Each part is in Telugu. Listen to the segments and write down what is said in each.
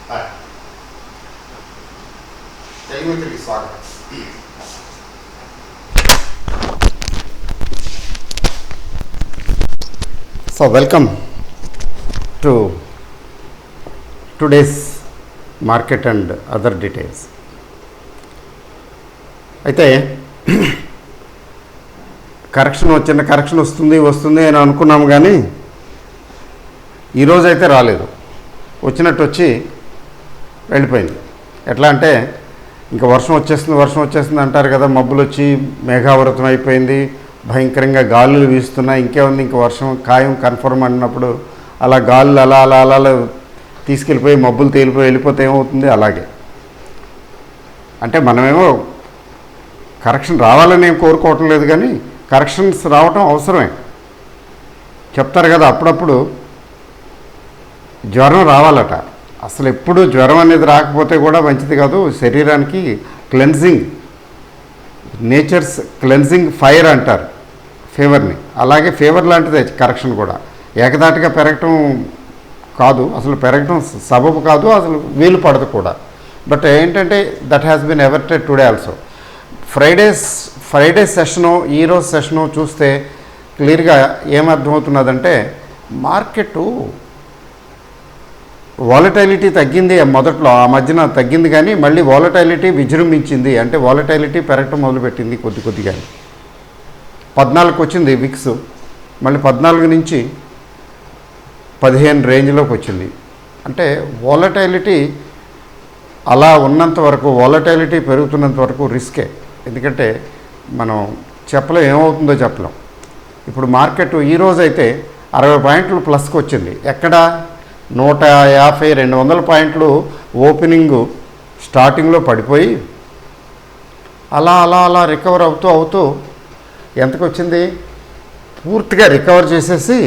హాయ్, తెలుగు మిత్రులకి స్వాగతం. So welcome to today's market and other details. అయితే చిన్న కరెక్షన్ వస్తుంది అని అనుకున్నాము, కానీ ఈరోజు అయితే రాలేదు. వచ్చినట్టు వచ్చి వెళ్ళిపోయింది. ఎట్లా అంటే ఇంకా వర్షం వచ్చేస్తుంది అంటారు కదా, మబ్బులు వచ్చి మేఘావృతం అయిపోయింది, భయంకరంగా గాలులు వీస్తున్నాయి, ఇంకేముంది ఇంకా వర్షం ఖాయం కన్ఫర్మ్ అన్నప్పుడు అలా గాలులు అలా అలా అలా తీసుకెళ్ళిపోయి మబ్బులు తేలిపోయి వెళ్ళిపోతే ఏమవుతుంది? అలాగే అంటే మనమేమో కరెక్షన్ రావాలని ఏం కోరుకోవటం లేదు, కానీ కరెక్షన్స్ రావటం అవసరమే. చెప్తారు కదా అప్పుడప్పుడు జ్వరం రావాలట. అసలు ఎప్పుడు జ్వరం అనేది రాకపోతే కూడా మంచిది కాదు. శరీరానికి క్లెన్జింగ్, నేచర్స్ క్లెన్జింగ్ ఫైర్ అంటారు ఫీవర్ని. అలాగే ఫీవర్ లాంటిదే కరెక్షన్ కూడా. ఏకదాటిగా పెరగటం కాదు, అసలు పెరగటం సబబు కాదు, అసలు వీలు పడదు కూడా. బట్ ఏంటంటే that has been averted today also. Friday session, ఈరోజు సెషను చూస్తే క్లియర్గా ఏమర్థమవుతున్నదంటే మార్కెట్ వాలటైలిటీ తగ్గింది. మొదట్లో ఆ మధ్యన తగ్గింది, కానీ మళ్ళీ వాలటైలిటీ విజృంభించింది. అంటే వాలటైలిటీ పెరగటం మొదలుపెట్టింది కొద్దిగా. 14కి వచ్చింది విక్స్, మళ్ళీ 14 నుంచి 15 రేంజ్లోకి వచ్చింది. అంటే వాలటైలిటీ అలా ఉన్నంత వరకు, వాలటైలిటీ పెరుగుతున్నంత వరకు రిస్కే. ఎందుకంటే మనం ఏమవుతుందో చెప్పలేం. ఇప్పుడు మార్కెట్ ఈరోజు అయితే 60 పాయింట్లు ప్లస్కి వచ్చింది. ఎక్కడ 150-200 పాయింట్లు ఓపెనింగ్ స్టార్టింగ్లో పడిపోయి అలా అలా అలా రికవర్ అవుతూ ఎంతకు వచ్చింది? పూర్తిగా రికవర్ చేసేసి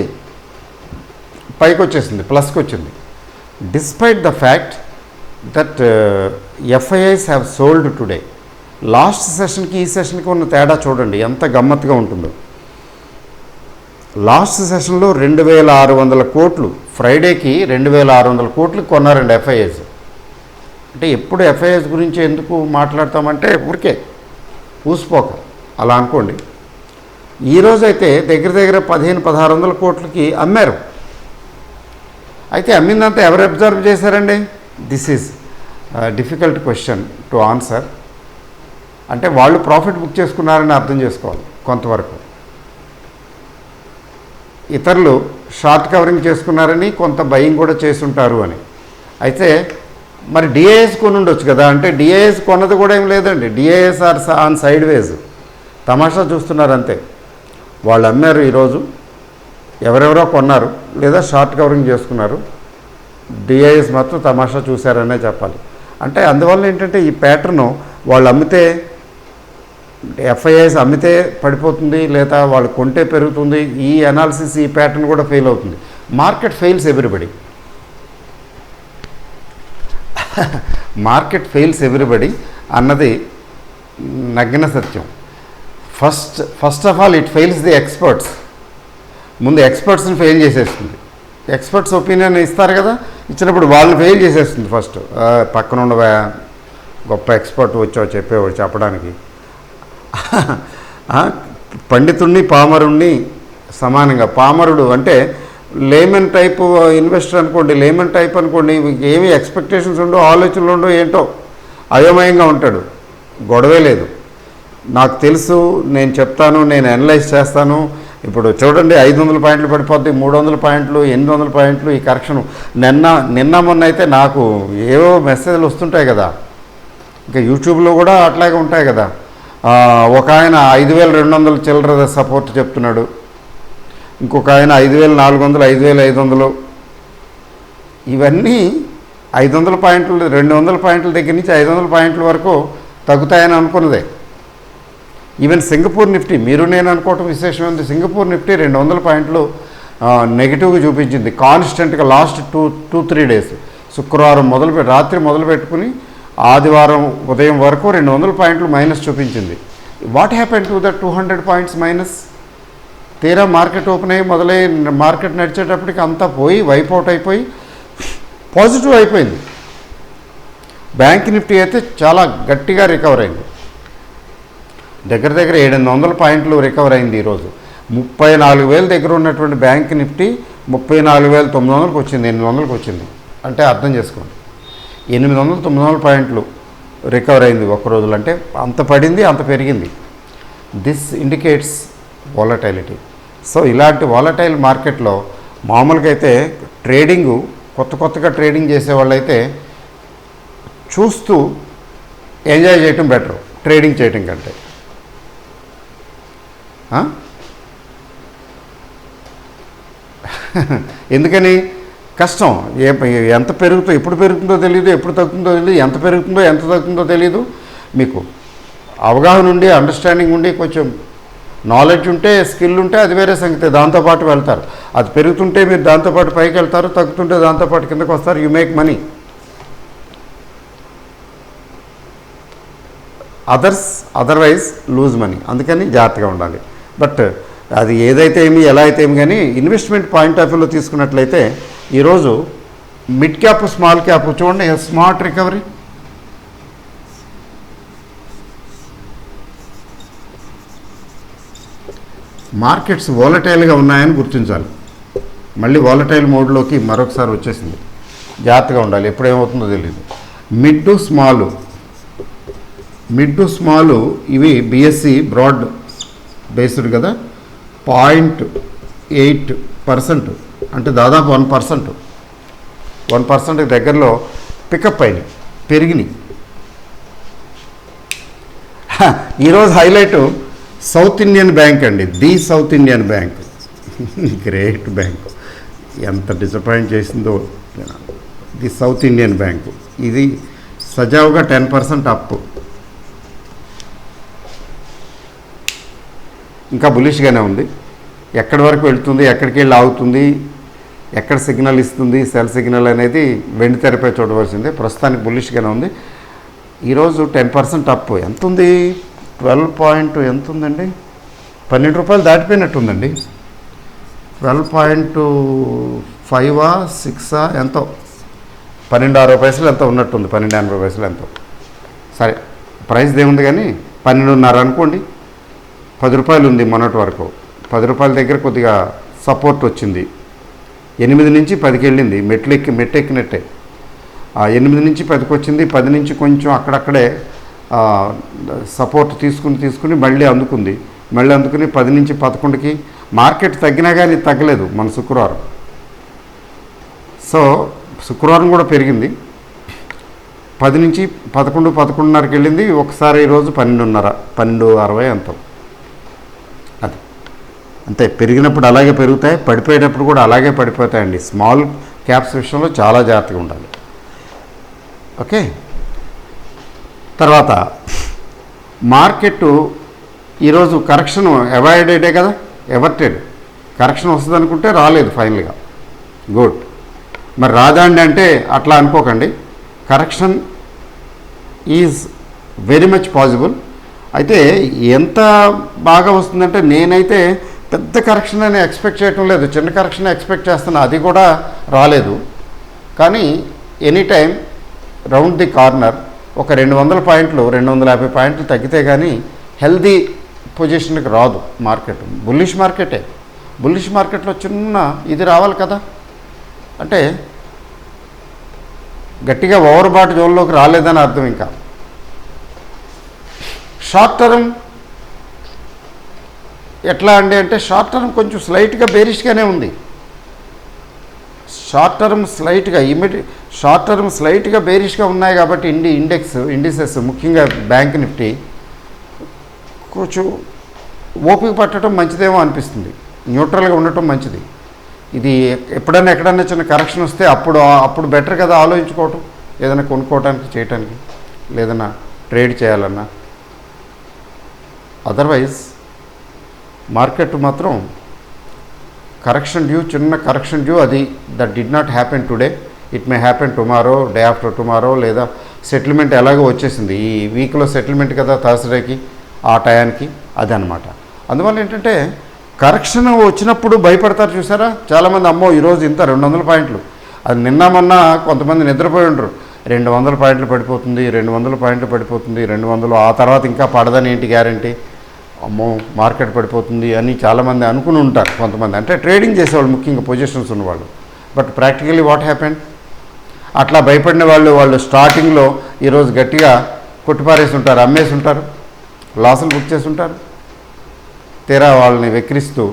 పైకి వచ్చేసింది, ప్లస్కి వచ్చింది. Despite the fact that FIIs have sold today. Last సెషన్కి ఈ సెషన్కి ఉన్న తేడా చూడండి ఎంత గమ్మత్తుగా ఉంటుందో. లాస్ట్ సెషన్లో 2600 కోట్లు, ఫ్రైడేకి 2600 కోట్లు కొన్నారండి ఎఫ్ఐఐస్. అంటే ఎప్పుడు ఎఫ్ఐఐస్ గురించి ఎందుకు మాట్లాడతామంటే ఊరికే పూసిపోక అలా అనుకోండి. ఈరోజు అయితే దగ్గర 1500-1600 కోట్లకి అమ్మారు. అయితే అమ్మిందంతా ఎవరు అబ్జర్వ్ చేశారండి? This is difficult question to answer. అంటే వాళ్ళు ప్రాఫిట్ బుక్ చేసుకున్నారని అర్థం చేసుకోవాలి కొంతవరకు. ఇతరులు షార్ట్ కవరింగ్ చేసుకున్నారని, కొంత బయింగ్ కూడా చేసుంటారు అని. అయితే మరి డిఐఎస్ కొని ఉండొచ్చు కదా. అంటే డిఐఎస్ కొన్నది కూడా ఏం లేదండి. DIs are on sideways, తమాషా చూస్తున్నారు అంతే. వాళ్ళు అమ్మారు ఈరోజు, ఎవరెవరో కొన్నారు లేదా షార్ట్ కవరింగ్ చేసుకున్నారు. డిఐఎస్ మాత్రం తమాషా చూశారనే చెప్పాలి. అంటే అందువల్ల ఏంటంటే ఈ ప్యాటర్ను వాళ్ళు అమ్మితే, ఎఫ్ఐఐస్ అమ్మితే పడిపోతుంది, లేదా వాళ్ళు కొంటే పెరుగుతుంది. ఈ అనాలిసిస్, ఈ ప్యాటర్న్ కూడా ఫెయిల్ అవుతుంది. Market fails everybody. Market fails everybody అన్నది నగ్న సత్యం. First of all it fails the experts. ముందు ఎక్స్పర్ట్స్ని ఫెయిల్ చేసేస్తుంది. ఎక్స్పర్ట్స్ ఒపీనియన్ ఇస్తారు కదా, ఇచ్చినప్పుడు వాళ్ళని ఫెయిల్ చేసేస్తుంది. ఫస్ట్ పక్కన ఉన్న గొప్ప ఎక్స్పర్ట్ చెప్పేవాడు చెప్పడానికి. పండితుడిని పామరుణ్ణి సమానంగా. పామరుడు అంటే లేమన్ టైప్ ఇన్వెస్టర్ అనుకోండి, లేమన్ టైప్ అనుకోండి, ఏమి ఎక్స్పెక్టేషన్స్ ఉండో, ఆలోచనలు ఉండో, ఏంటో అయోమయంగా ఉంటాడు. గొడవే లేదు. నాకు తెలుసు, నేను చెప్తాను, నేను అనలైజ్ చేస్తాను. ఇప్పుడు చూడండి 500 పాయింట్లు పడిపోద్ది, 300 పాయింట్లు, 800 పాయింట్లు ఈ కరెక్షన్. నిన్న మొన్న అయితే నాకు ఏవో మెసేజ్లు వస్తుంటాయి కదా, ఇంకా యూట్యూబ్లో కూడా అట్లాగే ఉంటాయి కదా. ఒక ఆయన 5200 చిల్లర సపోర్ట్ చెప్తున్నాడు, ఇంకొక ఆయన 5400, 5500. ఇవన్నీ 500 పాయింట్లు, 200 పాయింట్ల దగ్గర నుంచి 500 పాయింట్ల వరకు తగ్గుతాయని అనుకున్నదే. ఈవెన్ సింగపూర్ నిఫ్టీ, మీరు నేను అనుకోవటం విశేషం ఉంది. సింగపూర్ నిఫ్టీ 200 పాయింట్లు నెగిటివ్గా చూపించింది కాన్స్టెంట్గా లాస్ట్ 2-3 డేస్. శుక్రవారం రాత్రి మొదలుపెట్టుకుని ఆదివారం ఉదయం వరకు 200 పాయింట్లు మైనస్ చూపించింది. What happen to the 200 points minus? తీరా మార్కెట్ ఓపెన్ అయ్యి మార్కెట్ నడిచేటప్పటికి అంతా పోయి వైప్అవుట్ అయిపోయి పాజిటివ్ అయిపోయింది. బ్యాంక్ నిఫ్టీ అయితే చాలా గట్టిగా రికవర్ అయింది, దగ్గర దగ్గర 700 పాయింట్లు రికవర్ అయింది ఈరోజు. 34,000 దగ్గర ఉన్నటువంటి బ్యాంక్ నిఫ్టీ 34,900కి వచ్చింది, 800కి వచ్చింది. అంటే అర్థం చేసుకోండి, 800-900 పాయింట్లు రికవర్ అయింది ఒక్క రోజులో. అంటే అంత పడింది, అంత పెరిగింది. This indicates volatility. సో ఇలాంటి వాలటైల్ మార్కెట్లో మామూలుగా అయితే ట్రేడింగు కొత్తగా ట్రేడింగ్ చేసేవాళ్ళైతే చూస్తూ ఎంజాయ్ చేయటం బెటర్ ట్రేడింగ్ చేయటం కంటే. ఎందుకని కష్టం, ఎంత పెరుగుతుందో ఎప్పుడు పెరుగుతుందో తెలియదు, ఎప్పుడు తగ్గుతుందో తెలియదు, ఎంత పెరుగుతుందో ఎంత తగ్గుతుందో తెలియదు. మీకు అవగాహన ఉండి అండర్స్టాండింగ్ ఉండి కొంచెం నాలెడ్జ్ ఉంటే స్కిల్ ఉంటే అది వేరే సంగతి, దాంతోపాటు వెళ్తారు. అది పెరుగుతుంటే మీరు దాంతోపాటు పైకి వెళ్తారు, తగ్గుతుంటే దాంతోపాటు కిందకు వస్తారు, you make money. Otherwise lose money. అందుకని జాగ్రత్తగా ఉండాలి. బట్ అది ఏదైతే ఏమి ఎలా అయితే ఏమి కానీ ఇన్వెస్ట్మెంట్ పాయింట్ ఆఫ్ వ్యూలో తీసుకున్నట్లయితే ఈరోజు మిడ్ క్యాప్ స్మాల్ క్యాప్ చూడండి, స్మార్ట్ రికవరీ. మార్కెట్స్ వాలటైల్గా ఉన్నాయని గుర్తించాలి. మళ్ళీ వాలటైల్ మోడ్లోకి మరొకసారి వచ్చేసింది, జాగ్రత్తగా ఉండాలి, ఎప్పుడేమవుతుందో తెలియదు. మిడ్ టు స్మాల్ ఇవి బిఎస్సి బ్రాడ్ బేస్డ్ కదా, 0.8% అంటే దాదాపు 1% దగ్గరలో పికప్ అయినాయి, పెరిగినాయి. ఈరోజు హైలైటు సౌత్ ఇండియన్ బ్యాంక్ అండి, the south Indian bank, great bank. ఎంత డిసప్పాయింట్ చేసిందో ది సౌత్ ఇండియన్ బ్యాంకు. ఇది సజావుగా 10% అప్, ఇంకా బులిష్గానే ఉంది. ఎక్కడి వరకు వెళ్తుంది, ఎక్కడికి వెళ్ళి ఆగుతుంది, ఎక్కడ సిగ్నల్ ఇస్తుంది, సెల్ సిగ్నల్ అనేది వెండి తెరపై చూడవలసిందే. ప్రస్తుతానికి బులిష్గానే ఉంది. ఈరోజు 10% అప్. ఎంత ఉంది? 12 ఎంత ఉందండి, 12 రూపాయలు దాటిపోయినట్టుందండి. 12.5-6 ఎంతో, 12.60 పైసలు ఎంతో ఉన్నట్టుంది, 12.80 పైసలు ఎంతో. సరే ప్రైస్ ఏముంది కానీ 12.5 అనుకోండి. 10 రూపాయలు ఉంది మొన్నటి వరకు. 10 రూపాయల దగ్గర కొద్దిగా సపోర్ట్ వచ్చింది. 8 నుంచి 10కి వెళ్ళింది, మెట్టెక్కినట్టే. 8 నుంచి 10కి వచ్చింది. 10 నుంచి కొంచెం అక్కడక్కడే సపోర్ట్ తీసుకుని మళ్ళీ అందుకుంది. మళ్ళీ అందుకుని 10 నుంచి 11కి మార్కెట్ తగ్గినా కానీ తగ్గలేదు మన శుక్రవారం. సో శుక్రవారం కూడా పెరిగింది. 10 నుంచి 11-11:30కి వెళ్ళింది. ఒకసారి ఈరోజు 12:30, 12.60 ఎంతో. అది అంతే, పెరిగినప్పుడు అలాగే పెరుగుతాయి, పడిపోయేటప్పుడు కూడా అలాగే పడిపోతాయండి. స్మాల్ క్యాప్స్ విషయంలో చాలా జాగ్రత్తగా ఉండాలి. ఓకే, తర్వాత మార్కెట్ ఈరోజు కరెక్షన్ అవాయిడెడే కదా, ఎవర్టెడ్. కరెక్షన్ వస్తుంది అనుకుంటే రాలేదు ఫైనల్గా, గుడ్. మరి రాదండి అంటే అట్లా అనుకోకండి, correction is very much possible. అయితే ఎంత బాగా వస్తుందంటే నేనైతే పెద్ద కరెక్షన్ అని ఎక్స్పెక్ట్ చేయటం లేదు, చిన్న కరెక్షన్ ఎక్స్పెక్ట్ చేస్తున్నా, అది కూడా రాలేదు. కానీ any time round the corner ఒక 200 పాయింట్లు 250 పాయింట్లు తగ్గితే కానీ హెల్దీ పొజిషన్కి రాదు మార్కెట్. బుల్లిష్ మార్కెటే, బుల్లిష్ మార్కెట్లో చిన్న ఇది రావాలి కదా, అంటే గట్టిగా ఓవర్బాట్ జోన్లోకి రాలేదని అర్థం. ఇంకా షార్ట్ టర్మ్ ఎట్లా అండి అంటే షార్ట్ టర్మ్ కొంచెం స్లైట్గా బేరిష్గానే ఉంది. షార్ట్ టర్మ్ స్లైట్గా బేరిష్గా ఉన్నాయి కాబట్టి ఇండిసెస్ ముఖ్యంగా బ్యాంక్ నిఫ్టీ కొంచెం ఓపిక పట్టడం మంచిదేమో అనిపిస్తుంది, న్యూట్రల్గా ఉండటం మంచిది. ఇది ఎక్కడన్నా చిన్న కరెక్షన్ వస్తే అప్పుడు బెటర్ కదా ఆలోచించుకోవటం, ఏదైనా కొనుక్కోవడానికి చేయటానికి, లేదన్నా ట్రేడ్ చేయాలన్నా. అదర్వైజ్ మార్కెట్ మాత్రం చిన్న కరెక్షన్ డ్యూ, అది that did not happen today, it may happen tomorrow, day after tomorrow, లేదా సెటిల్మెంట్ ఎలాగో వచ్చేసింది ఈ వీక్లో సెటిల్మెంట్ కదా థర్స్డేకి, ఆ టయానికి, అది అనమాట. అందువల్ల ఏంటంటే కరెక్షన్ వచ్చినప్పుడు భయపడతారు చూసారా చాలామంది, అమ్మో ఈరోజు ఇంత 200 పాయింట్లు, అది నిన్న మొన్న కొంతమంది నిద్రపోయి ఉండరు, 200 పాయింట్లు పడిపోతుంది, 200 పాయింట్లు పడిపోతుంది, 200 ఆ తర్వాత ఇంకా పడదని ఏంటి గ్యారంటీ, అమ్మో మార్కెట్ పడిపోతుంది అని చాలామంది అనుకుని ఉంటారు. కొంతమంది అంటే ట్రేడింగ్ చేసేవాళ్ళు, ముఖ్యంగా పొజిషన్స్ ఉన్నవాళ్ళు. బట్ ప్రాక్టికలీ వాట్ హ్యాపెన్, అట్లా భయపడిన వాళ్ళు స్టార్టింగ్లో ఈరోజు గట్టిగా కొట్టిపారేసి ఉంటారు, అమ్మేసి ఉంటారు, లాసులు బుక్ చేసి ఉంటారు. తీరా వాళ్ళని వెక్కిరిస్తూ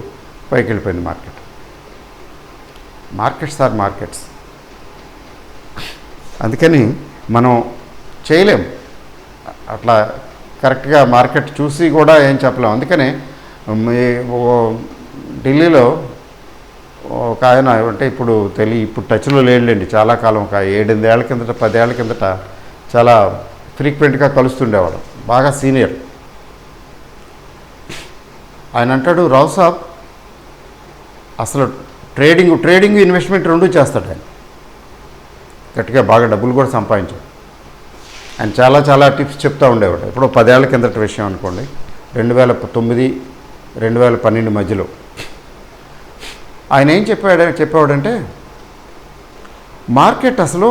పైకి వెళ్ళిపోయింది మార్కెట్. Markets are markets. అందుకని మనం చేయలేం అట్లా కరెక్ట్గా మార్కెట్ చూసి కూడా ఏం చెప్పలేం. అందుకనే ఢిల్లీలో ఒక ఆయన అంటే ఇప్పుడు టచ్లో లేడులేండి, చాలా కాలం, ఒక 7-8 ఏళ్ల కిందట, 10 ఏళ్ల కిందట చాలా ఫ్రీక్వెంట్గా కలుస్తుండేవాడు, బాగా సీనియర్. ఆయన అంటాడు, రావు సాబ్ అసలు ట్రేడింగ్ ఇన్వెస్ట్మెంట్ రెండూ చేస్తాడు ఆయన. గట్టిగా బాగా డబ్బులు కూడా సంపాదించాడు. ఆయన చాలా చాలా టిప్స్ చెప్తూ ఉండేవాడు. ఎప్పుడో 10 ఏళ్ల కిందట విషయం అనుకోండి, 2009, 2012 మధ్యలో. ఆయన ఏం చెప్పేవాడంటే మార్కెట్ అసలు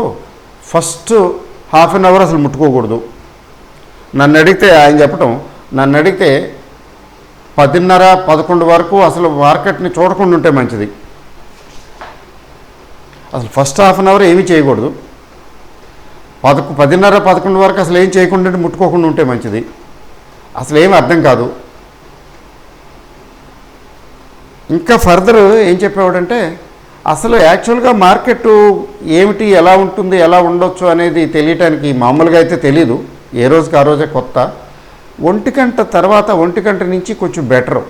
ఫస్ట్ హాఫ్ అన్ అవర్ అసలు ముట్టుకోకూడదు. నన్ను అడిగితే 10:30, 11 వరకు అసలు మార్కెట్ని చూడకుండా ఉంటే మంచిది. అసలు ఫస్ట్ హాఫ్ అన్ అవర్ ఏమీ చేయకూడదు. 10:30, 11 వరకు అసలు ఏం చేయకుండా ముట్టుకోకుండా ఉంటే మంచిది. అసలు ఏమి అర్థం కాదు. ఇంకా ఫర్దర్ ఏం చెప్పేవాడంటే అసలు యాక్చువల్గా మార్కెట్ ఏమిటి, ఎలా ఉంటుంది, ఎలా ఉండొచ్చు అనేది తెలియటానికి మామూలుగా అయితే తెలీదు, ఏ రోజుకి ఆ రోజే కొత్త. 1 గంట తర్వాత, 1 గంట నుంచి కొంచెం బెటరు.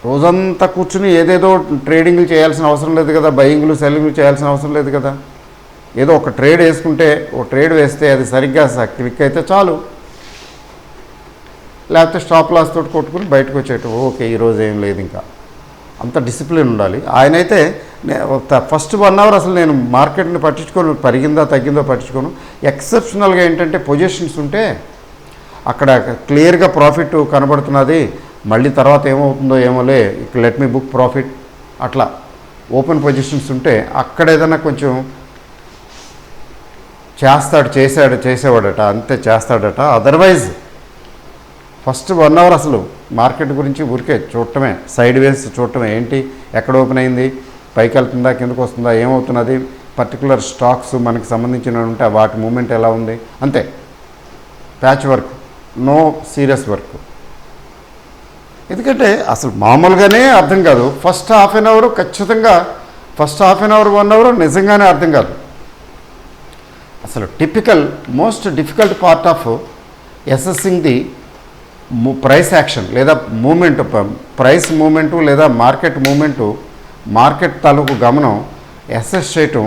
రోజంతా కూర్చుని ఏదేదో ట్రేడింగ్లు చేయాల్సిన అవసరం లేదు కదా, బయింగ్లు సెల్లింగ్లు చేయాల్సిన అవసరం లేదు కదా. ఏదో ఒక ట్రేడ్ వేస్తే అది సరిగ్గా క్లిక్ అయితే చాలు, లేకపోతే స్టాప్ లాస్ తోటి కొట్టుకుని బయటకు వచ్చేటం. ఓకే, ఈరోజు ఏం లేదు, ఇంకా అంత డిసిప్లిన్ ఉండాలి. ఆయనైతే ఫస్ట్ 1 అవర్ అసలు నేను మార్కెట్ని పట్టించుకోను, పెరిగిందా తగ్గిందో పట్టించుకోను. ఎక్సెప్షనల్గా ఏంటంటే పొజిషన్స్ ఉంటే అక్కడ క్లియర్గా ప్రాఫిట్ కనబడుతున్నది, మళ్ళీ తర్వాత ఏమవుతుందో ఏమోలే, లెట్ మీ బుక్ ప్రాఫిట్, అట్లా ఓపెన్ పొజిషన్స్ ఉంటే అక్కడ ఏదైనా కొంచెం చేసేవాడట, అంతే చేస్తాడట. అదర్వైజ్ ఫస్ట్ 1 అవర్ అసలు మార్కెట్ గురించి ఊరికే చూడటమే, సైడ్ వేస్ చూడటమే. ఏంటి, ఎక్కడ ఓపెన్ అయింది, పైకి వెళ్తుందా, కిందకు వస్తుందా, ఏమవుతున్నది, పర్టికులర్ స్టాక్స్ మనకి సంబంధించిన ఉంటే వాటి మూమెంట్ ఎలా ఉంది, అంతే. Patch work, no serious work. ఎందుకంటే అసలు మామూలుగానే అర్థం కాదు. ఫస్ట్ హాఫ్ అన్ అవర్ ఖచ్చితంగా, first half an hour 1 hour నిజంగానే అర్థం కాదు. అసలు most difficult part of assessing the price action లేదా మూమెంట్, ప్రైస్ మూమెంటు లేదా మార్కెట్ మూమెంటు, మార్కెట్ తాలూకు గమనం అసెస్ చేయటం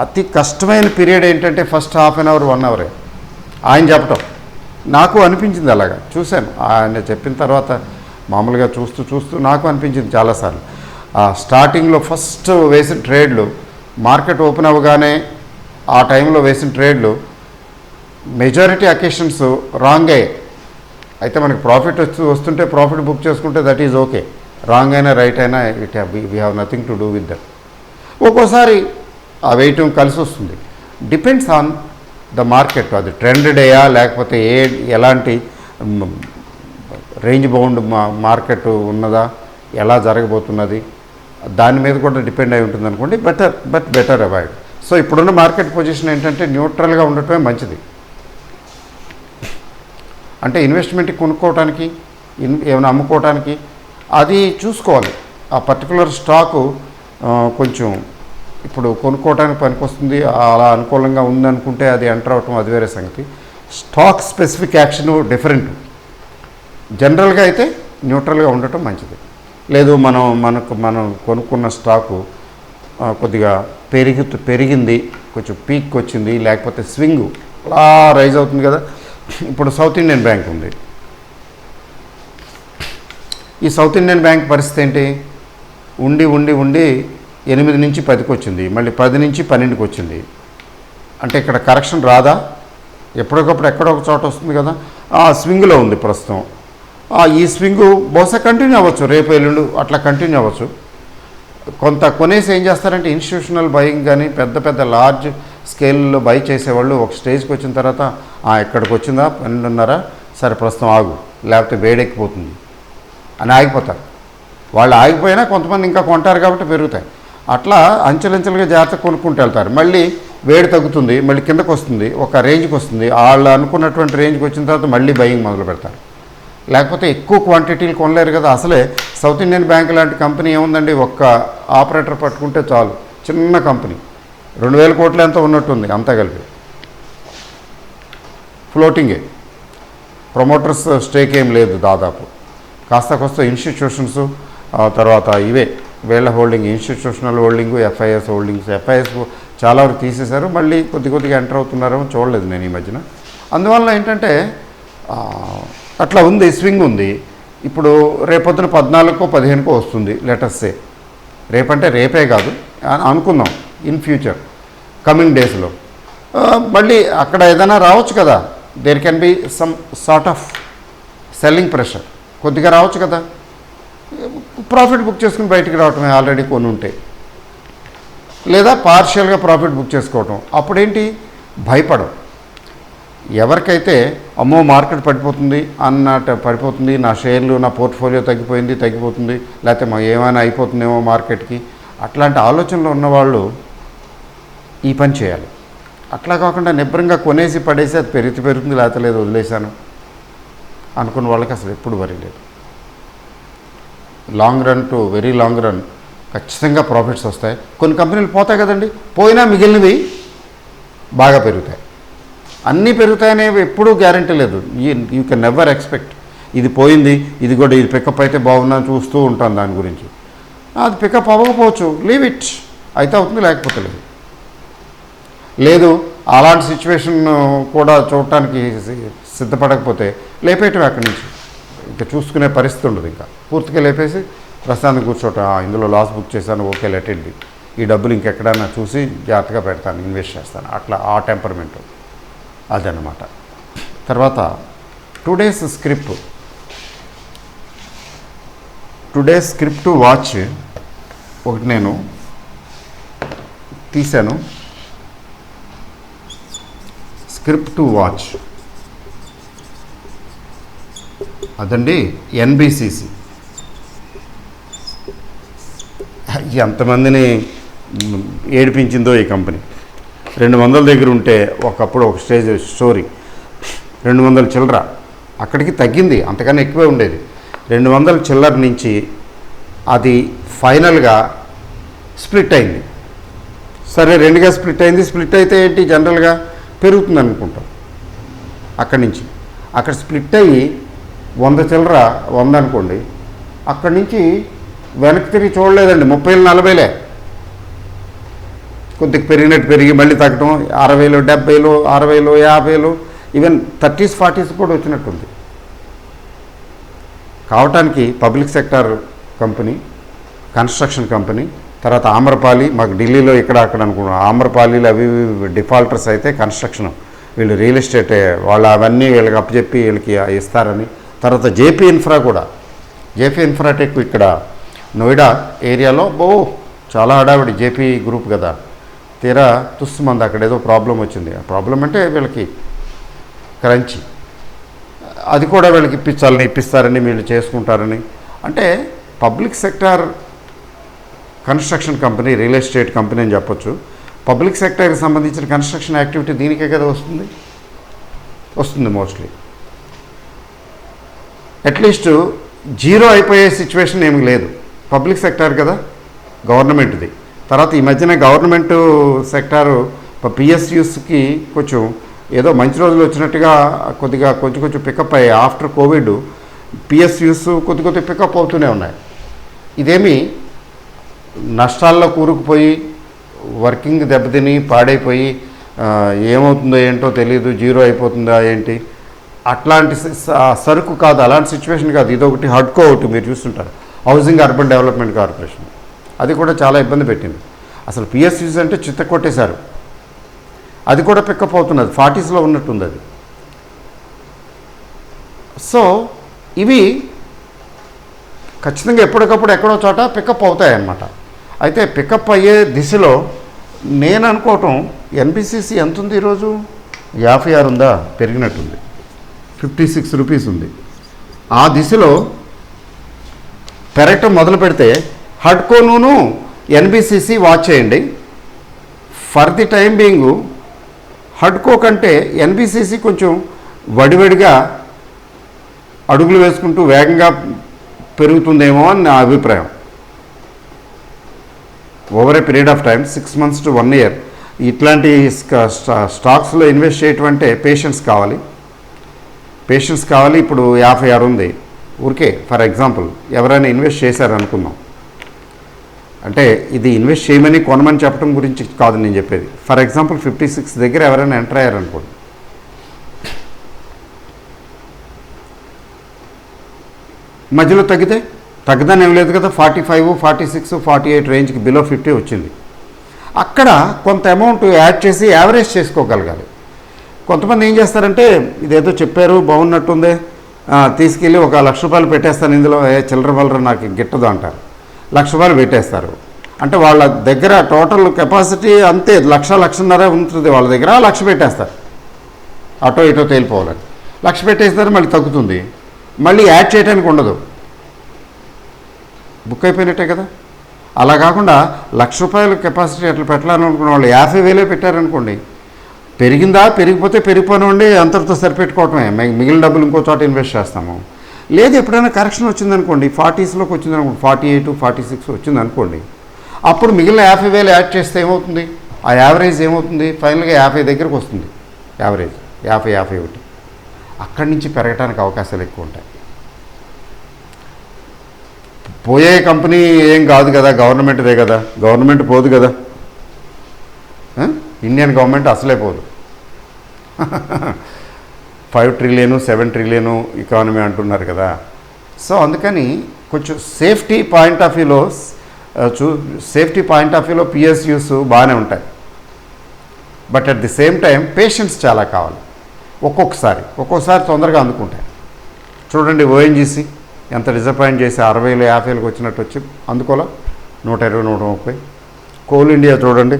అతి కష్టమైన పీరియడ్ ఏంటంటే ఫస్ట్ హాఫ్ అన్ అవర్ 1 అవరే. ఆయన చెప్పటం నాకు అనిపించింది, అలాగా చూశాను. ఆయన చెప్పిన తర్వాత మామూలుగా చూస్తూ నాకు అనిపించింది చాలాసార్లు. స్టార్టింగ్లో ఫస్ట్ వేసిన ట్రేడ్లు, మార్కెట్ ఓపెన్ అవ్వగానే ఆ టైంలో వేసిన ట్రేడ్లు మెజారిటీ అకేషన్స్ రాంగ్ అయ్యాయి. అయితే మనకి ప్రాఫిట్ వస్తుంటే ప్రాఫిట్ బుక్ చేసుకుంటే దట్ ఈజ్ ఓకే, రాంగ్ అయినా రైట్ అయినా we have nothing to do with that. ఒక్కోసారి ఆ వేయటం కలిసి వస్తుంది, డిపెండ్స్ ఆన్ ద మార్కెట్. అది ట్రెండ్ డేయా లేకపోతే ఎలాంటి రేంజ్ బౌండ్ మార్కెట్ ఉన్నదా, ఎలా జరగబోతున్నది, దాని మీద కూడా డిపెండ్ అయి ఉంటుంది అనుకోండి. Better avoid. సో ఇప్పుడున్న మార్కెట్ పొజిషన్ ఏంటంటే న్యూట్రల్గా ఉండటమే మంచిది. అంటే ఇన్వెస్ట్మెంట్కి కొనుక్కోవటానికి, ఏమైనా అమ్ముకోవటానికి అది చూసుకోవాలి. ఆ పర్టికులర్ స్టాకు కొంచెం ఇప్పుడు కొనుక్కోవటానికి పనికొస్తుంది, అలా అనుకూలంగా ఉందనుకుంటే అది ఎంటర్ అవటం అది వేరే సంగతి. Stock specific action different. జనరల్గా అయితే న్యూట్రల్గా ఉండటం మంచిది. లేదు మనం కొనుక్కున్న స్టాకు కొద్దిగా పెరిగింది, కొంచెం పీక్ వచ్చింది, లేకపోతే స్వింగ్ అలా రైజ్ అవుతుంది కదా. ఇప్పుడు సౌత్ ఇండియన్ బ్యాంక్ ఉంది. ఈ సౌత్ ఇండియన్ బ్యాంక్ పరిస్థితి ఏంటి, ఉండి 8 నుంచి 10కి వచ్చింది, మళ్ళీ 10 నుంచి 12కి వచ్చింది. అంటే ఇక్కడ కరెక్షన్ రాదా, ఎప్పటికప్పుడు ఎక్కడో ఒక చోట వస్తుంది కదా. ఆ స్వింగ్లో ఉంది ప్రస్తుతం. ఈ స్వింగు బహుశా కంటిన్యూ అవ్వచ్చు, రేపు ఎల్లుండి అట్లా కంటిన్యూ అవ్వచ్చు. కొంత కొనేసి ఏం చేస్తారంటే ఇన్స్టిట్యూషనల్ బయింగ్ కానీ పెద్ద పెద్ద లార్జ్ స్కేల్లో బై చేసేవాళ్ళు ఒక స్టేజ్కి వచ్చిన తర్వాత ఎక్కడికి వచ్చిందా 12:30 సరే ప్రస్తుతం ఆగు లేకపోతే వేడెక్కిపోతుంది అని ఆగిపోతారు. వాళ్ళు ఆగిపోయినా కొంతమంది ఇంకా కొంటారు కాబట్టి పెరుగుతాయి. అట్లా అంచెలంచెలుగా జాగ్రత్తగా కొనుక్కుంటూ వెళ్తారు. మళ్ళీ వేడి తగ్గుతుంది, మళ్ళీ కిందకు వస్తుంది, ఒక రేంజ్కి వస్తుంది. వాళ్ళు అనుకున్నటువంటి రేంజ్కి వచ్చిన తర్వాత మళ్ళీ బయింగ్ మొదలు పెడతారు. లేకపోతే ఎక్కువ క్వాంటిటీలు కొనలేరు కదా. అసలే సౌత్ ఇండియన్ బ్యాంక్ లాంటి కంపెనీ ఏముందండి, ఒక్క ఆపరేటర్ పట్టుకుంటే చాలు, చిన్న కంపెనీ 2000 కోట్లు ఎంత ఉన్నట్టుంది అంతా కలిపి. ఫ్లోటింగే, ప్రమోటర్స్ స్టేక్ ఏం లేదు దాదాపు. కాస్త కొస్త ఇన్స్టిట్యూషన్స్, తర్వాత ఇవే వీళ్ళ holding, institutional holding, FIs holdings. FIs చాలా వరకు తీసేశారు, మళ్ళీ కొద్దిగా ఎంటర్ అవుతున్నారేమో చూడలేదు నేను ఈ మధ్యన. అందువల్ల ఏంటంటే అట్లా ఉంది, స్వింగ్ ఉంది. ఇప్పుడు రేపొద్దున 14కో 15కో వస్తుంది లెటర్సే. రేపంటే రేపే కాదు అనుకుందాం, ఇన్ ఫ్యూచర్ కమింగ్ డేస్లో మళ్ళీ అక్కడ ఏదైనా రావచ్చు కదా. There can be some sort of selling pressure కొద్దిగా రావచ్చు కదా. ప్రాఫిట్ బుక్ చేసుకుని బయటికి రావటమే ఆల్రెడీ కొని ఉంటే, లేదా పార్షియల్గా ప్రాఫిట్ బుక్ చేసుకోవటం. అప్పుడేంటి, భయపడం. ఎవరికైతే అమ్మో మార్కెట్ పడిపోతుంది అన్నట్టు పడిపోతుంది, నా షేర్లు నా పోర్ట్ఫోలియో తగ్గిపోతుంది, లేకపోతే ఏమైనా అయిపోతుందేమో మార్కెట్కి, అట్లాంటి ఆలోచనలు ఉన్నవాళ్ళు ఈ పని చేయాలి. అట్లా కాకుండా నిబ్బరంగా కొనేసి పడేసి అది పెరుగుతుంది లేకపోతే లేదు వదిలేశాను అనుకున్న వాళ్ళకి అసలు ఎప్పుడు వరి లేదు. Long run to very long run ఖచ్చితంగా ప్రాఫిట్స్ వస్తాయి. కొన్ని కంపెనీలు పోతాయి కదండి, పోయినా మిగిలినవి బాగా పెరుగుతాయి. అన్నీ పెరుగుతాయనే ఎప్పుడూ గ్యారంటీ లేదు. You can never expect. ఇది పోయింది, ఇది కూడా ఇది పికప్ అయితే బాగుందని చూస్తూ ఉంటాను దాని గురించి. అది పికప్ అవ్వకపోవచ్చు, లీవ్ ఇట్. అయితే అవుతుంది, లేకపోతే లేదు. లేదు అలాంటి సిచ్యువేషన్ కూడా చూడటానికి సిద్ధపడకపోతే లేపేయటం అక్కడి నుంచి. ఇంకా చూసుకునే పరిస్థితి ఉండదు. ఇంకా పూర్తిగా లేపేసి ప్రశాంతంగా కూర్చోటం, ఇందులో లాస్ బుక్ చేశాను, ఓకే లెట్ ఇట్ బి, ఈ డబ్బులు ఇంకెక్కడైనా చూసి జాగ్రత్తగా పెడతాను, ఇన్వెస్ట్ చేస్తాను, అట్లా ఆ టెంపర్మెంట్ అదన్నమాట. తర్వాత టుడేస్ స్క్రిప్ట్ టు వాచ్ ఒకటి నేను తీశాను. స్క్రిప్ట్ టు వాచ్ అదండి, ఎన్బిసిసి. ఎంతమందిని ఏడిపించిందో ఈ కంపెనీ. 200 దగ్గర ఉంటే ఒకప్పుడు ఒక స్టేజ్ స్టోరీ 200 చిల్లర, అక్కడికి తగ్గింది, అంతకన్నా ఎక్కువే ఉండేది. 200 చిల్లర నుంచి అది ఫైనల్గా స్ప్లిట్ అయింది. సరే, రెండుగా స్ప్లిట్ అయింది. స్ప్లిట్ అయితే ఏంటి, జనరల్గా పెరుగుతుంది అనుకుంటాం. అక్కడి నుంచి అక్కడ స్ప్లిట్ అయ్యి 100 చిల్లర 100 అనుకోండి, అక్కడి నుంచి వెనక్కి తిరిగి చూడలేదండి. 30,000 40,000 కొద్దిగా పెరిగి మళ్ళీ తగ్గడం 60,000 70,000 60,000 50,000 ఈవెన్ 30s 40s కూడా వచ్చినట్టుంది. కావటానికి public sector company, construction company, తర్వాత ఆమ్రపాలి, మాకు ఢిల్లీలో ఇక్కడ అక్కడ అనుకున్నాం. ఆమ్రపాలీలు అవి డిఫాల్టర్స్ అయితే కన్స్ట్రక్షన్, వీళ్ళు రియల్ ఎస్టేట్ వాళ్ళు అవన్నీ వీళ్ళకి అప్పచెప్పి వీళ్ళకి ఇస్తారని. తర్వాత జేపీ ఇన్ఫ్రాటెక్ ఇక్కడ నోయిడా ఏరియాలో చాలా హడావిడి, జేపీ గ్రూప్ కదా. తీరా తుస్సుమంది అక్కడ ఏదో ప్రాబ్లం వచ్చింది. ఆ ప్రాబ్లం అంటే వీళ్ళకి క్రంచి, అది కూడా వీళ్ళకి ఇప్పిస్తారని వీళ్ళు చేసుకుంటారని. అంటే public sector construction company, real estate company అని చెప్పొచ్చు. పబ్లిక్ సెక్టర్కి సంబంధించిన కన్స్ట్రక్షన్ యాక్టివిటీ దీనికే కదా వస్తుంది మోస్ట్లీ. అట్లీస్ట్ జీరో అయిపోయే సిచ్యువేషన్ ఏమీ లేదు. పబ్లిక్ సెక్టార్ కదా, గవర్నమెంట్ది. తర్వాత ఈ మధ్యన గవర్నమెంట్ సెక్టారు పిఎస్యూస్కి కొంచెం ఏదో మంచి రోజులు వచ్చినట్టుగా కొంచెం పికప్ అయ్యాయి. ఆఫ్టర్ కోవిడ్ పిఎస్యూస్ కొద్ది పికప్ అవుతూనే ఉన్నాయి. ఇదేమి నష్టాల్లో కూరుకుపోయి వర్కింగ్ దెబ్బతిని పాడైపోయి ఏమవుతుందో ఏంటో తెలియదు, జీరో అయిపోతుందా ఏంటి, అట్లాంటి సరుకు కాదు, అలాంటి సిచ్యువేషన్ కాదు. ఇదొకటి హడ్కో ఒకటి మీరు చూస్తుంటారు, హౌసింగ్ అర్బన్ డెవలప్మెంట్ కార్పొరేషన్, అది కూడా చాలా ఇబ్బంది పెట్టింది. అసలు పిఎస్యూస్ అంటే చిత్త కొట్టేశారు. అది కూడా పికప్ అవుతున్నది, 40sలో ఉన్నట్టుంది అది. సో ఇవి ఖచ్చితంగా ఎప్పటికప్పుడు ఎక్కడో చోట పికప్ అవుతాయి అన్నమాట. అయితే పికప్ అయ్యే దిశలో నేను అనుకోవటం ఎన్బిసిసి ఎంత ఉంది ఈరోజు, 56 ఉందా, పెరిగినట్టుంది, 56 రూపీస్ ఉంది. ఆ దిశలో పెరగటం మొదలు పెడితే హడ్కోను ఎన్బిసిసి వాచ్ చేయండి. ఫర్ ది టైం బీయింగ్ హడ్కో కంటే ఎన్బిసిసి కొంచెం వడివడిగా అడుగులు వేసుకుంటూ వేగంగా పెరుగుతుందేమో అని నా అభిప్రాయం. Over a period of time 6 months to 1 year ఇట్లాంటి స్టాక్స్లో ఇన్వెస్ట్ చేయటం అంటే పేషెన్స్ కావాలి. ఇప్పుడు 56 ఉంది, ఊరికే ఫర్ ఎగ్జాంపుల్ ఎవరైనా ఇన్వెస్ట్ చేశారనుకుందాం, అంటే ఇది ఇన్వెస్ట్ చేయమని కొనమని చెప్పడం గురించి కాదు నేను చెప్పేది. ఫర్ ఎగ్జాంపుల్ 56 దగ్గర ఎవరైనా ఎంటర్ అయ్యారనుకోండి, మధ్యలో తగ్గదని ఏం లేదు కదా, 45, 46, 48 రేంజ్కి బిలో 50 వచ్చింది. అక్కడ కొంత అమౌంట్ యాడ్ చేసి యావరేజ్ చేసుకోగలగాలి. కొంతమంది ఏం చేస్తారంటే ఇదేదో చెప్పారు బాగున్నట్టుందే, తీసుకెళ్ళి ఒక ₹1,00,000 పెట్టేస్తాను ఇందులో, చిల్లర వల్లర నాకు గిట్టదు అంటారు. ₹1,00,000 పెట్టేస్తారు. అంటే వాళ్ళ దగ్గర టోటల్ కెపాసిటీ అంతే 1,00,000-1,50,000 ఉంటుంది వాళ్ళ దగ్గర, 1,00,000 పెట్టేస్తారు. అటో ఇటో తేలిపోవాలని 1,00,000 పెట్టేస్తారు, మళ్ళీ తగ్గుతుంది, మళ్ళీ యాడ్ చేయడానికి ఉండదు, బుక్ అయిపోయినట్టే కదా. అలా కాకుండా ₹1,00,000 కెపాసిటీ అట్లా పెట్టాలనుకున్న వాళ్ళు 50,000 పెట్టారనుకోండి, పెరిగిందా పెరిగిపోతే పెరిగిపోనివ్వండి, అంతటితో సరిపెట్టుకోవటమే, మిగిలిన డబ్బులు ఇంకో చోట ఇన్వెస్ట్ చేస్తాము. లేదు ఎప్పుడైనా కరెక్షన్ వచ్చిందనుకోండి, 40sలోకి వచ్చిందనుకోండి, 48, 46 వచ్చిందనుకోండి, అప్పుడు మిగిలిన 50,000 యాడ్ చేస్తే ఏమవుతుంది, ఆ యావరేజ్ ఏమవుతుంది, ఫైనల్గా 50 దగ్గరకు వస్తుంది. యావరేజ్ 50-51, అక్కడి నుంచి పెరగడానికి అవకాశాలు ఎక్కువ ఉంటాయి. పోయే కంపెనీ ఏం కాదు కదా, గవర్నమెంట్దే కదా, గవర్నమెంట్ పోదు కదా, ఇండియన్ గవర్నమెంట్ అసలే పోదు. 5 trillion 7 trillion ఎకానమీ అంటున్నారు కదా. సో అందుకని కొంచెం సేఫ్టీ పాయింట్ ఆఫ్ వ్యూలో పిఎస్యూస్ బాగానే ఉంటాయి. But at the same time patience చాలా కావాలి. ఒక్కొక్కసారి తొందరగా అందుకుంటాయి. చూడండి ఓఎన్జీసీ ఎంత డిసప్పాయింట్ చేసి 60,000 50,000 వచ్చినట్టు వచ్చి అందుకోలా, 120 130. కోల్ ఇండియా చూడండి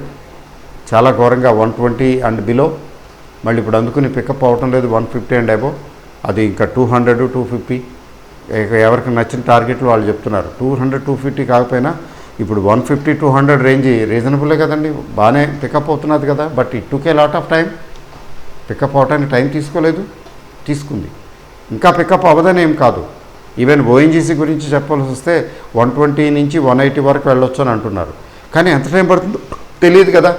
చాలా ఘోరంగా 120 అండ్ బిలో, మళ్ళీ ఇప్పుడు అందుకుని పికప్ అవటం లేదు, 150 అండ్ అబోవ్. అది ఇంకా 200 250 ఎవరికి నచ్చిన టార్గెట్లు వాళ్ళు చెప్తున్నారు. 200 250 కాకపోయినా ఇప్పుడు 150 200 రేంజ్ రీజనబులే కదండి, బాగానే పికప్ అవుతున్నది కదా. But it took a lot of time. Pickup అవడానికి టైం తీసుకుంది, ఇంకా పికప్ అవ్వదని ఏం కాదు. ఈవెన్ ఓఎన్జీసీ గురించి చెప్పాల్సి వస్తే 120 నుంచి 180 వరకు వెళ్ళొచ్చు అని అంటున్నారు. కానీ ఎంత టైం పడుతుందో తెలియదు కదా.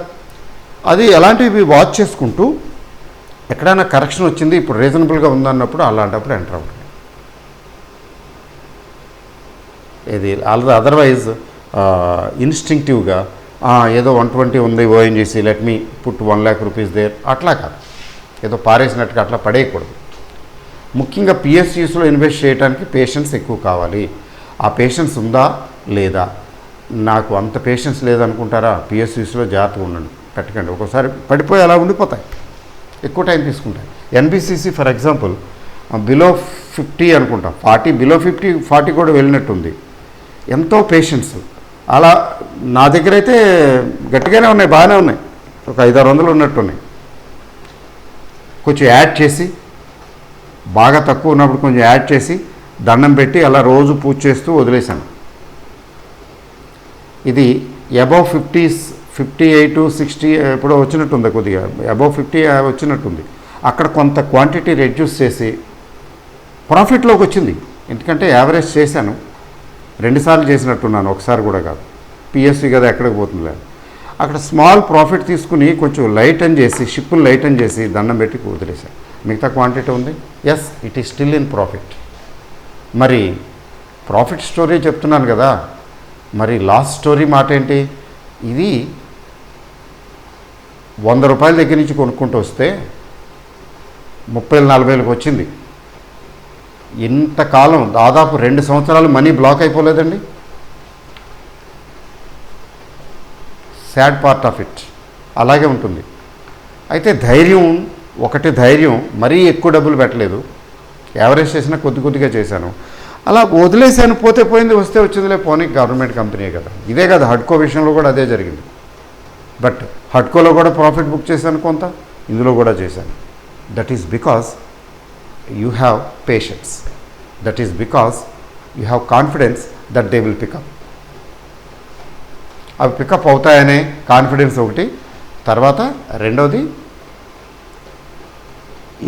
అది ఎలాంటివి వాచ్ చేసుకుంటూ ఎక్కడైనా కరెక్షన్ వచ్చింది, ఇప్పుడు రీజనబుల్గా ఉందన్నప్పుడు అలాంటప్పుడు ఎంటర్ అవ్వండి. ఇది అదర్వైజ్ ఇన్స్టింక్టివ్గా ఏదో 120 ఉంది ONGC, let me put 1,00,000 rupees there, అట్లా కాదు, ఏదో పారేసినట్టుగా అట్లా పడేయకూడదు. ముఖ్యంగా పిఎస్యూస్లో ఇన్వెస్ట్ చేయడానికి పేషెన్స్ ఎక్కువ కావాలి. ఆ పేషెన్స్ ఉందా లేదా, నాకు అంత పేషెన్స్ లేదనుకుంటారా, పిఎస్యూస్లో జాగ్రత్తగా ఉండండి, పెట్టకండి. ఒక్కోసారి పడిపోయి అలా ఉండిపోతాయి, ఎక్కువ టైం తీసుకుంటాయి. ఎన్బిసిసి ఫర్ ఎగ్జాంపుల్ బిలో 50 అనుకుంటా, 40 బిలో 50 40 కూడా వెళ్ళినట్టుంది. ఎంతో పేషెన్స్. అలా నా దగ్గర అయితే గట్టిగానే ఉన్నాయి, బాగానే ఉన్నాయి, ఒక 500-600 ఉన్నట్టున్నాయి. కొంచెం యాడ్ చేసి, బాగా తక్కువ ఉన్నప్పుడు కొంచెం యాడ్ చేసి దండం పెట్టి అలా రోజు పూజ చేస్తూ వదిలేశాను. ఇది అబౌవ్ 50s 58 60 ఎప్పుడో వచ్చినట్టుంది, కొద్దిగా అబౌవ్ 50 వచ్చినట్టుంది. అక్కడ కొంత క్వాంటిటీ రెడ్యూస్ చేసి ప్రాఫిట్లోకి వచ్చింది. ఎందుకంటే యావరేజ్ చేశాను, 2 సార్లు చేసినట్టున్నాను, ఒకసారి కూడా కాదు. పిఎస్సి కదా ఎక్కడికి పోతుంది లేదు. అక్కడ స్మాల్ ప్రాఫిట్ తీసుకుని కొంచెం లైటన్ చేసి, షిప్పులు లైటన్ చేసి దండం పెట్టి వదిలేశాను. మిగతా క్వాంటిటీ ఉంది, yes it is still in profit. మరి ప్రాఫిట్ స్టోరీ చెప్తున్నాను కదా, మరి లాస్ స్టోరీ మాట ఏంటి? ఇది ₹100 దగ్గర నుంచి కొనుక్కుంటూ వస్తే 30,000-40,000 వచ్చింది. ఇంతకాలం దాదాపు 2 సంవత్సరాలు మనీ బ్లాక్ అయిపోలేదండి. సాడ్ పార్ట్ ఆఫ్ ఇట్ అలాగే ఉంటుంది. అయితే ధైర్యం, మరీ ఎక్కువ డబ్బులు పెట్టలేదు, యావరేజ్ చేసినా కొద్దిగా చేశాను. అలా వదిలేసాను, పోతే పోయింది, వస్తే వచ్చిందిలే, పోనీ గవర్నమెంట్ కంపెనీ కదా. ఇదే కదా హడ్కో విషయంలో కూడా అదే జరిగింది. బట్ హడ్కోలో కూడా ప్రాఫిట్ బుక్ చేశాను కొంత, ఇందులో కూడా చేశాను. That is because you have patience. That is because you have confidence that they will pick up. అవి పికప్ అవుతాయనే కాన్ఫిడెన్స్ ఒకటి. తర్వాత రెండవది,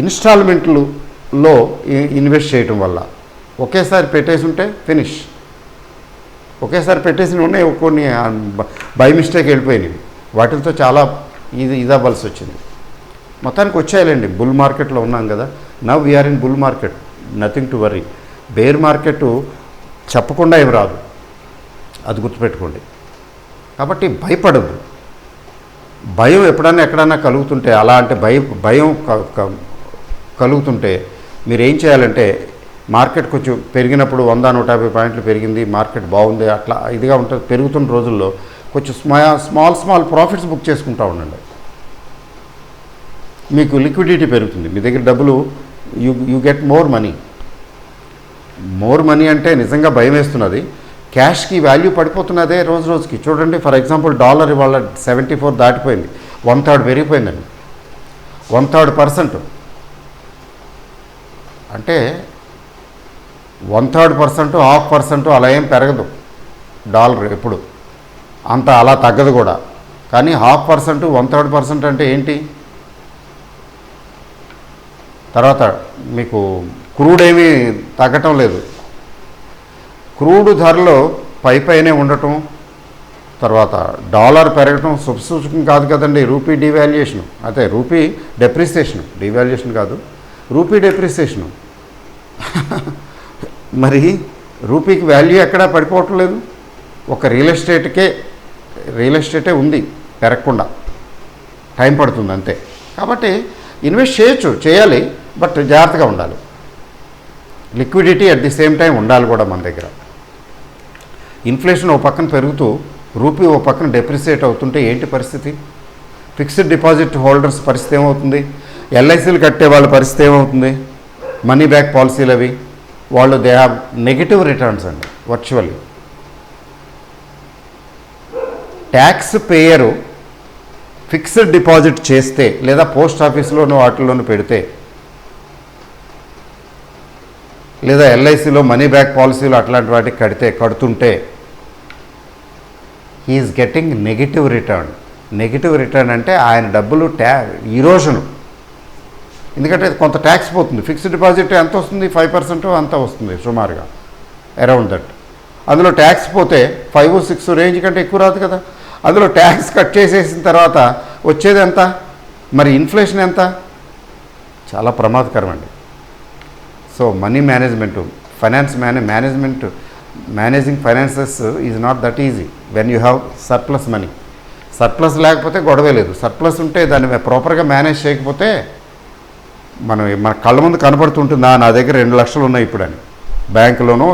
ఇన్స్టాల్మెంట్లో ఇన్వెస్ట్ చేయటం వల్ల ఒకేసారి పెట్టేసి ఉంటే ఫినిష్. ఒకేసారి పెట్టేసి ఉన్నాయి, కొన్ని బై మిస్టేక్ వెళ్ళిపోయినవి, వాటితో చాలా ఇదవ్వాల్సి వచ్చింది. మొత్తానికి వచ్చాయిలేండి. బుల్ మార్కెట్లో ఉన్నాం కదా. Now we are in bull market, nothing to worry. Bear market చెప్పకుండా ఏం రాదు, అది గుర్తుపెట్టుకోండి. కాబట్టి భయపడద్దు. భయం ఎప్పుడన్నా ఎక్కడన్నా కలుగుతుంటే, అలా అంటే భయం కలుగుతుంటే మీరు ఏం చేయాలంటే, మార్కెట్ కొంచెం పెరిగినప్పుడు 100-150 పాయింట్లు పెరిగింది, మార్కెట్ బాగుంది, అట్లా ఇదిగా ఉంటుంది, పెరుగుతున్న రోజుల్లో కొంచెం స్మాల్ ప్రాఫిట్స్ బుక్ చేసుకుంటూ ఉండండి. మీకు లిక్విడిటీ పెరుగుతుంది, మీ దగ్గర డబ్బులు, యూ గెట్ మోర్ మనీ అంటే నిజంగా భయం వేస్తున్నది. క్యాష్కి వాల్యూ పడిపోతున్నదే రోజు రోజుకి. చూడండి, ఫర్ ఎగ్జాంపుల్ డాలర్ ఇవాళ 74 దాటిపోయింది, 1/3 పెరిగిపోయిందండి, 1/3%. అంటే 1/3%, 0.5% అలా ఏం పెరగదు డాలర్ ఎప్పుడు, అంత అలా తగ్గదు కూడా. కానీ 0.5%, 1/3% అంటే ఏంటి? తర్వాత మీకు క్రూడ్ ఏమీ తగ్గటం లేదు, క్రూడ్ ధరలో పైనే ఉండటం, తర్వాత డాలర్ పెరగటం శుభసూచకం కాదు కదండి. రూపీ డివాల్యుయేషను, అదే రూపీ డెప్రిసియేషను, డివాల్యుయేషన్ కాదు, రూపీ డెప్రిసియేషను. మరి రూపీకి వాల్యూ ఎక్కడా పడిపోవటం లేదు. ఒక రియల్ ఎస్టేటే ఉంది పెరగకుండా, టైం పడుతుంది అంతే. కాబట్టి ఇన్వెస్ట్ చేయాలి, బట్ జాగ్రత్తగా ఉండాలి. Liquidity at the same time ఉండాలి కూడా మన దగ్గర. ఇన్ఫ్లేషన్ ఓ పక్కన పెరుగుతూ రూపీ ఓ పక్కన డెప్రిసియేట్ అవుతుంటే ఏంటి పరిస్థితి? ఫిక్స్డ్ డిపాజిట్ హోల్డర్స్ పరిస్థితి ఏమవుతుంది? ఎల్ఐసీలు కట్టే వాళ్ళ పరిస్థితి ఏమవుతుంది? మనీ బ్యాక్ పాలసీలు అవి, వాళ్ళు దే హ్యావ్ నెగిటివ్ రిటర్న్స్ అండి virtually. Tax payer fixed deposit చేస్తే, లేదా పోస్ట్ ఆఫీస్లోనూ వాటిల్లోనూ పెడితే, లేదా ఎల్ఐసిలో మనీ బ్యాక్ పాలసీలు అట్లాంటి వాటికి కడుతుంటే, he's getting negative return. Negative return అంటే ఆయన డబ్బులు ఇరోజను, ఎందుకంటే కొంత ట్యాక్స్ పోతుంది. ఫిక్స్డ్ డిపాజిట్ ఎంత వస్తుంది? 5% అంత వస్తుంది సుమారుగా, అరౌండ్ దట్. అందులో ట్యాక్స్ పోతే 5-6 రేంజ్ కంటే ఎక్కువ రాదు కదా. అందులో ట్యాక్స్ కట్ చేసేసిన తర్వాత వచ్చేది ఎంత? మరి ఇన్ఫ్లేషన్ ఎంత? చాలా ప్రమాదకరం అండి. So money management, managing finances is not that easy when you have surplus money. Surplus లేకపోతే గొడవే లేదు, సర్ప్లస్ ఉంటే దాన్ని ప్రాపర్గా మేనేజ్ చేయకపోతే మన కళ్ళ ముందు కనపడుతుంటుందా, నా దగ్గర 2 లక్షలు ఉన్నాయి ఇప్పుడు అని. బ్యాంకులోనూ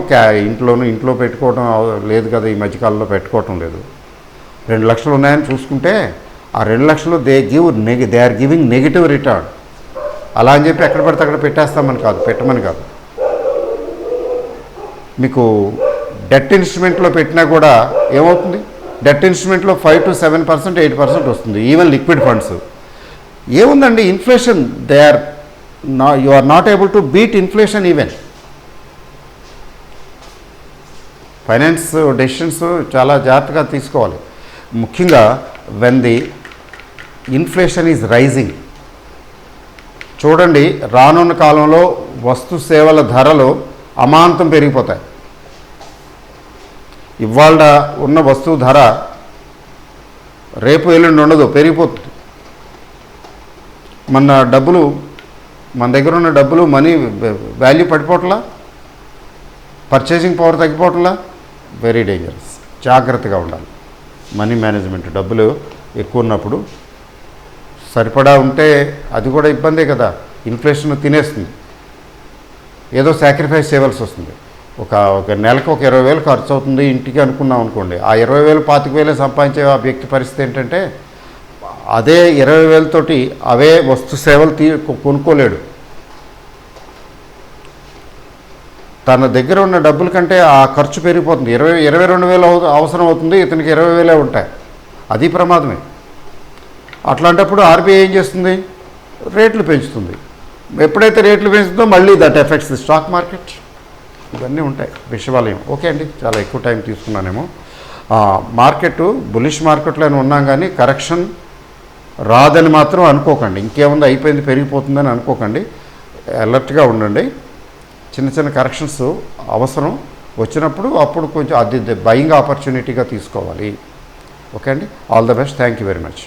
ఇంట్లో పెట్టుకోవడం లేదు కదా, ఈ మధ్యకాలంలో పెట్టుకోవటం లేదు. 2 లక్షలు ఉన్నాయని చూసుకుంటే ఆ 2 లక్షలు they are giving negative return. అలా అని చెప్పి ఎక్కడ పడితే అక్కడ పెట్టమని కాదు. మీకు డెట్ ఇన్స్ట్రుమెంట్లో పెట్టినా కూడా ఏమవుతుంది? డెట్ ఇన్స్ట్రుమెంట్లో 5-7%, 8% వస్తుంది. ఈవెన్ లిక్విడ్ ఫండ్స్ ఏముందండి, inflation you are not able to beat inflation even. Finance decisions చాలా జాగ్రత్తగా తీసుకోవాలి, ముఖ్యంగా when the inflation is rising. చూడండి, రానున్న కాలంలో వస్తు సేవల ధరలు అమాంతం పెరిగిపోతాయి. ఇవాళ ఉన్న వస్తువు ధర రేపు ఎల్లుండి ఉండదు, పెరిగిపోతుంది. మన దగ్గర ఉన్న డబ్బులు మనీ వాల్యూ పడిపోవట్లా, పర్చేసింగ్ పవర్ తగ్గిపోవట్లా, వెరీ డేంజరస్. జాగ్రత్తగా ఉండాలి. మనీ మేనేజ్మెంట్, డబ్బులు ఎక్కువ ఉన్నప్పుడు సరిపడా ఉంటే అది కూడా ఇబ్బందే కదా, ఇన్ఫ్లేషన్ తినేస్తుంది, ఏదో సాక్రిఫైస్ చేయవలసి వస్తుంది. ఒక నెలకు ఒక 20,000 ఖర్చు అవుతుంది ఇంటికి అనుకున్నాం అనుకోండి, ఆ 20,000 25,000 సంపాదించే ఆ వ్యక్తి పరిస్థితి ఏంటంటే అదే 20,000 తోటి అవే వస్తు సేవలు కొనుక్కోలేడు. తన దగ్గర ఉన్న డబ్బుల కంటే ఆ ఖర్చు పెరిగిపోతుంది. 22,000 అవసరం అవుతుంది, ఇతనికి 20,000 ఉంటాయి. అది ప్రమాదమే. అట్లాంటప్పుడు ఆర్బీఐ ఏం చేస్తుంది? రేట్లు పెంచుతుంది. ఎప్పుడైతే రేట్లు పెంచుతుందో మళ్ళీ that effects the stock market. ఇవన్నీ ఉంటాయి విషవాలయం. ఓకే అండి, చాలా ఎక్కువ టైం తీసుకున్నానేమో. మార్కెట్ బులిష్ మార్కెట్లోనే ఉన్నాం, కానీ కరెక్షన్ రాదని మాత్రం అనుకోకండి. ఇంకేముంది, అయిపోయింది, పెరిగిపోతుందని అనుకోకండి. అలర్ట్గా ఉండండి. చిన్న చిన్న కరెక్షన్స్ అవసరం వచ్చినప్పుడు అప్పుడు కొంచెం అది బయింగ్ ఆపర్చునిటీగా తీసుకోవాలి. ఓకే అండి, all the best. Thank you very much.